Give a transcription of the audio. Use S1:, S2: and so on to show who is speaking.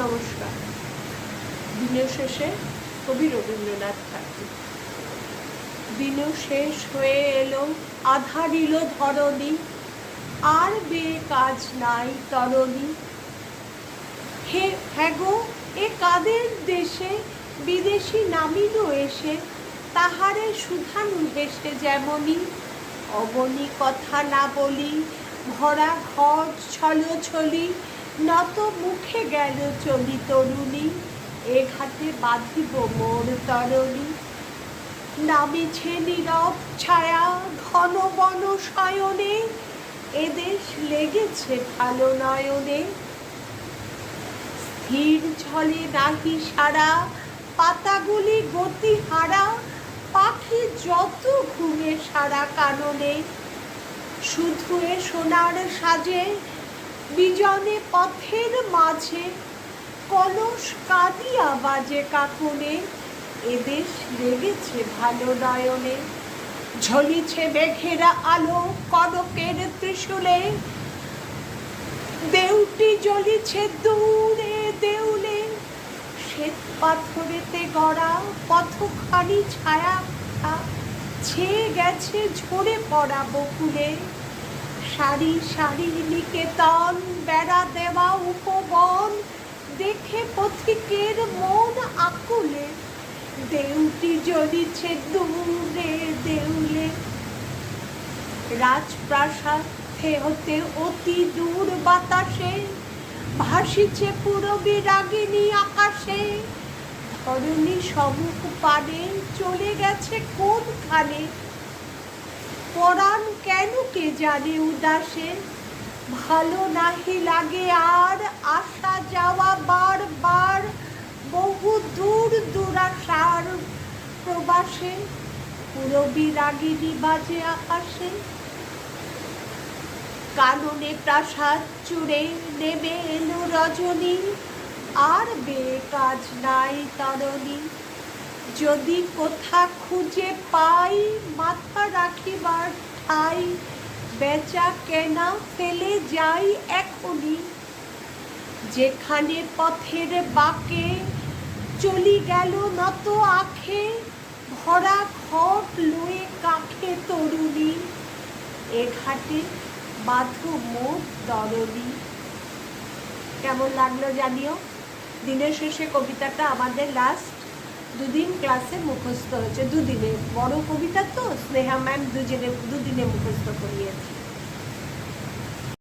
S1: নমস্কার। দিনের শেষে কবি রবীন্দ্রনাথ ঠাকুর। দিন শেষ হয়ে এলো, আধারিল ধরণী, আর বে কাজ নাই তরণী। হ্যাঁ গো, এ কাদের দেশে বিদেশি নামিল এসে, তাহারে শুধানু হেসে যেমনি। অবনি কথা না বলি, ভরা ঘর ছলছলি, নত মুখে গেল চলি তরুণী। এ ঘাটে বাঁধিব মোর তরণী। নামিছে নীরব ছায়া ঘন বন শয়নে, এদেশ লেগেছে ভালো নয়নে। স্থির ঝলে নাহি সারা, পাতাগুলি গতি হারা, পাখি যত ঘুমে সারা কাননে। শুধু এ সোনার সাজে বিজনে পথের মাঝে, কলস কাঁদিয়া বাজে কাকনে। এদেশ লেগেছে ভালো নয়নে। ঝলিছে মেঘেরা আলো কনকের ত্রিশূলে, দেউটি জ্বলিছে দূরে দেউলে। শ্বেত পাথরেতে গড়া পথখানি ছায়া ছেয়ে গেছে ঝরে পড়া বকুলে। সারি সারি নিকেতন, বেড়া দেওয়া উপবন, দেখে পথিকের মন আকুলে। দেউটি জ্বলিছে দূরে দেউলে। রাজপ্রাসাদ হতে অতি দূর বাতাসে, ভাসিছে পূরবী রাগিনী আকাশে। ধরণী সম্মুখ পানে চলে গেছে কোনখানে, পরাণ কেন কে জানে উদাসে। ভালো নাহি লাগে আর আসা যাওয়া বার বার, বহু দূর দুরাশার প্রবাসে। পূরবী রাগিনী বাজে আকাশে। কাননে প্রাসাদ চূড়ে নেমে এলো রজনী, আর বে কাজ নাই তরণী। যদি কোথা খুঁজে পাই মাথা রাখিবার ঠাই, বেচা কেনা ফেলে যাই এখনই। যেখানে পথের বাঁকে চলি গেল নত আঁখে, ভরা ঘট লয়ে কাখে তরুণী। এ ঘাটে বাঁধো মোর তরণী। কেমন লাগলো জানিও। দিনের শেষে কবিতাটা আমাদের লাস্ট দুদিন ক্লাসে মুখস্থ হয়েছে। দুদিনে, বড় কবিতা তো, স্নেহা ম্যাম দুদিনে মুখস্থ করিয়েছে।